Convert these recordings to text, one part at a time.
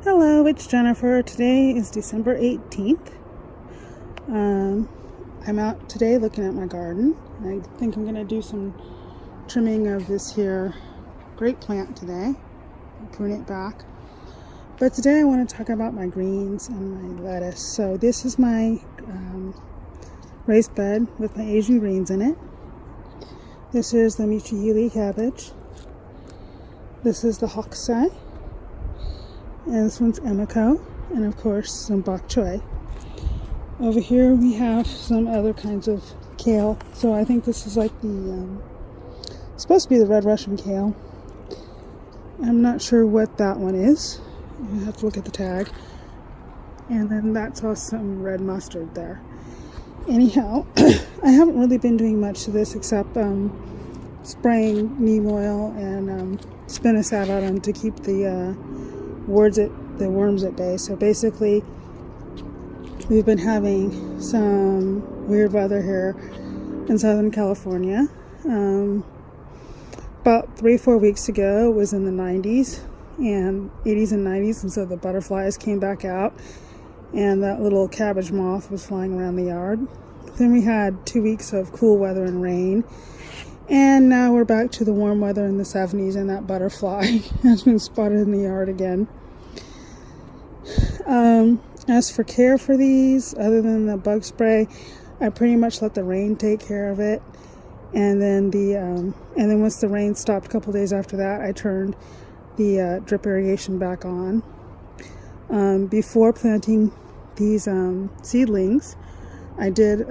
Hello, it's Jennifer. Today is December 18th. I'm out today looking at my garden. I think I'm going to do some trimming of this here grape plant today. Prune it back. But today I want to talk about my greens and my lettuce. So this is my raised bed with my Asian greens in it. This is the Michihili Cabbage. This is the Hakusai. And this one's Emiko, and of course some Bok Choy. Over here we have some other kinds of kale. So I think this is like the, supposed to be the red Russian Kale. I'm not sure what that one is. I have to look at the tag. And then that's also some red mustard there. Anyhow, I haven't really been doing much to this except spraying neem oil and spinosad on them to keep the worms at bay. So basically we've been having some weird weather here in Southern California. About 3-4 weeks ago it was in the 90s and 80s and 90s, and so the butterflies came back out and that little cabbage moth was flying around the yard. Then we had 2 weeks of cool weather and rain, and now we're back to the warm weather in the 70s, and that butterfly has been spotted in the yard again. As for care for these, other than the bug spray, I pretty much let the rain take care of it. And then once the rain stopped a couple days after that, I turned the drip irrigation back on. Before planting these seedlings, I did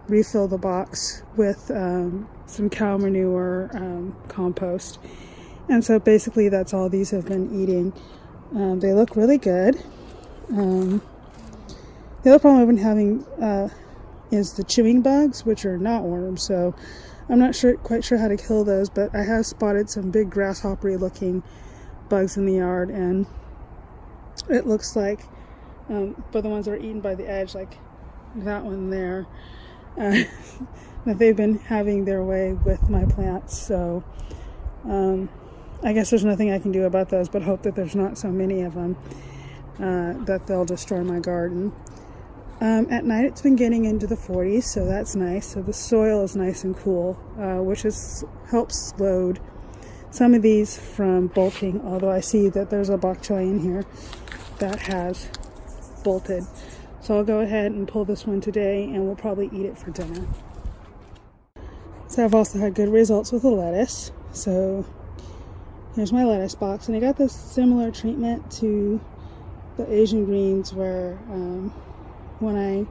refill the box with some cow manure compost. And so basically that's all these have been eating. They look really good. The other problem I've been having is the chewing bugs, which are not worms, so I'm not quite sure how to kill those, but I have spotted some big grasshoppery looking bugs in the yard, and it looks like but the ones that are eaten by the edge, like that one there, that they've been having their way with my plants. So I guess there's nothing I can do about those, but hope that there's not so many of them that they'll destroy my garden. At night it's been getting into the 40s, so that's nice. So the soil is nice and cool, which helps load some of these from bolting, although I see that there's a bok choy in here that has bolted. So I'll go ahead and pull this one today, and we'll probably eat it for dinner. So I've also had good results with the lettuce. So here's my lettuce box, and I got this similar treatment to the Asian greens where when I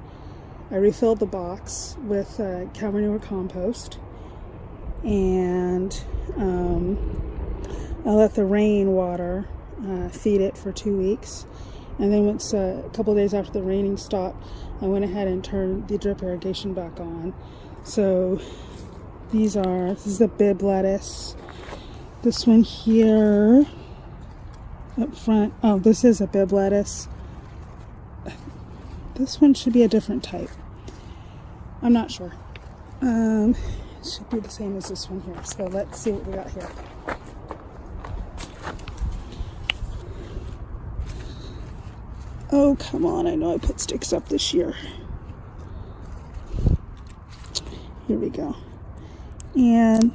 refilled the box with cow manure compost, and I let the rain water feed it for 2 weeks. And then once a couple days after the raining stopped, I went ahead and turned the drip irrigation back on. So this is the Bibb lettuce. This one here up front, oh, this is a Bibb lettuce. This one should be a different type. I'm not sure. It should be the same as this one here. So let's see what we got here. Oh, come on. I know I put sticks up this year. Here we go. And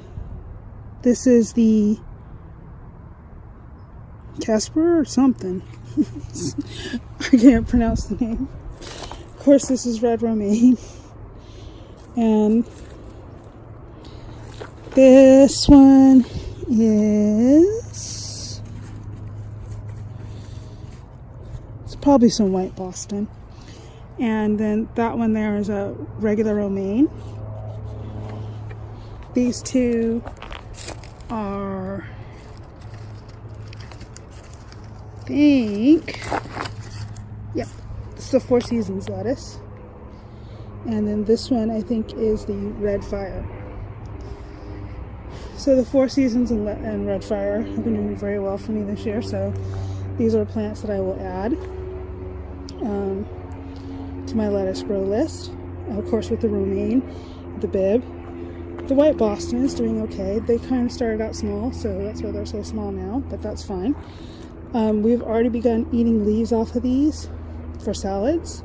this is the Casper or something. I can't pronounce the name. Of course, this is red romaine. And this one is, it's probably some white Boston. And then that one there is a regular romaine. These two are, I think, yep, it's the Four Seasons lettuce. And then this one I think is the Red Fire. So the Four Seasons and Red Fire have been doing very well for me this year. So these are plants that I will add to my lettuce grow list. Of course, with the romaine, the Bibb. The white Boston is doing okay. They kind of started out small, so that's why they're so small now, but that's fine. We've already begun eating leaves off of these for salads.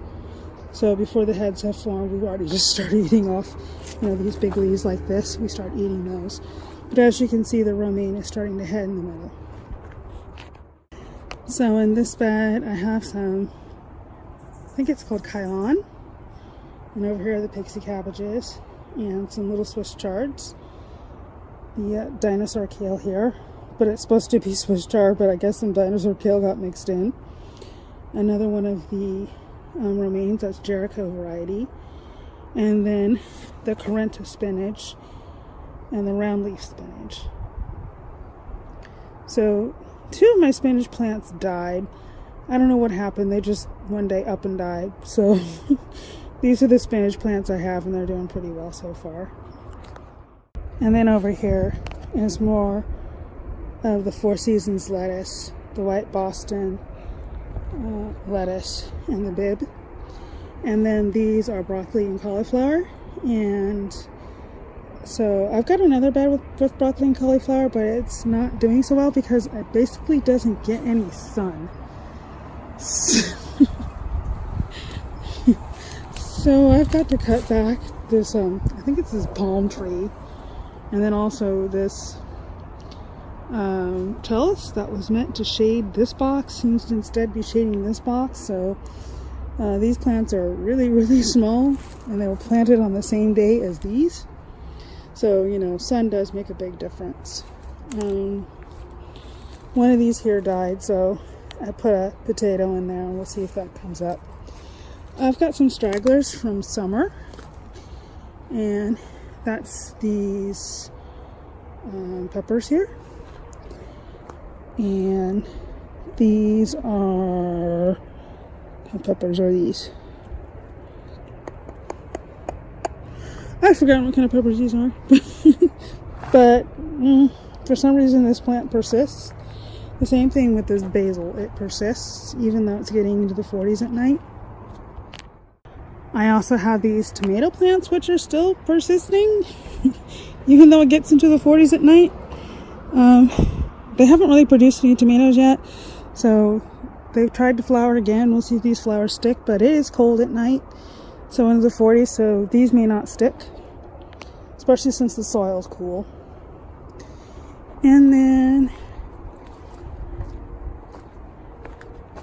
So before the heads have formed, we've already just started eating off, these big leaves like this. We start eating those. But as you can see, the romaine is starting to head in the middle. So in this bed, I have some, I think it's called cayenne. And over here are the Pixie Cabbages and some little Swiss chards. The Dinosaur Kale here, but it's supposed to be Swiss chard, but I guess some Dinosaur Kale got mixed in. Another one of the romaines, that's Jericho variety. And then the Correnta Spinach and the round leaf spinach. So 2 of my spinach plants died. I don't know what happened. They just one day up and died. So these are the spinach plants I have, and they're doing pretty well so far. And then over here is more of the Four Seasons lettuce, the white Boston lettuce, and the Bibb. And then these are broccoli and cauliflower. And so I've got another bed with broccoli and cauliflower, but it's not doing so well because it basically doesn't get any sun. So I've got to cut back this, I think it's this palm tree. And then also this trellis that was meant to shade this box seems to instead be shading this box. So these plants are really, really small, and they were planted on the same day as these. So, sun does make a big difference. One of these here died, so I put a potato in there, and we'll see if that comes up. I've got some stragglers from summer, and that's these peppers here. And these are, what peppers are these? I've forgotten what kind of peppers these are. But for some reason this plant persists. The same thing with this basil. It persists even though it's getting into the 40s at night. I also have these tomato plants which are still persisting even though it gets into the 40s at night. They haven't really produced any tomatoes yet, so they've tried to flower again. We'll see if these flowers stick, but it is cold at night, so into the 40s, so these may not stick, especially since the soil's cool. And then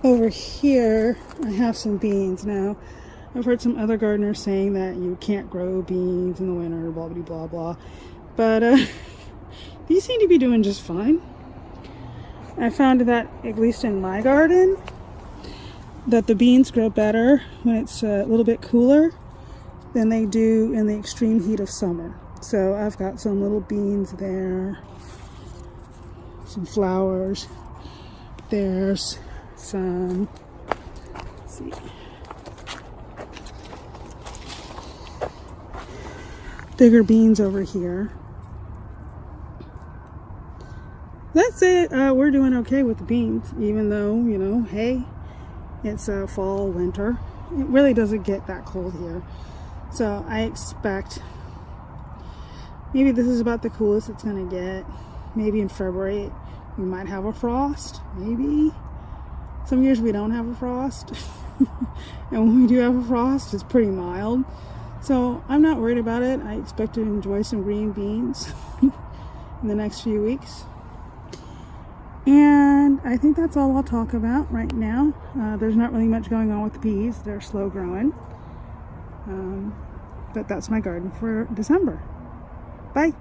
over here I have some beans. Now I've heard some other gardeners saying that you can't grow beans in the winter, blah blah blah blah, but these seem to be doing just fine. I found that, at least in my garden, that the beans grow better when it's a little bit cooler than they do in the extreme heat of summer. So I've got some little beans there, some flowers. There's some, let's see, bigger beans over here. That's it. We're doing okay with the beans, even though, hey, it's fall, winter. It really doesn't get that cold here. So I expect maybe this is about the coolest it's going to get. Maybe in February we might have a frost. Maybe. Some years we don't have a frost. And when we do have a frost, it's pretty mild. So I'm not worried about it. I expect to enjoy some green beans in the next few weeks. And I think that's all I'll talk about right now. There's not really much going on with the peas. They're slow growing. But that's my garden for December. Bye.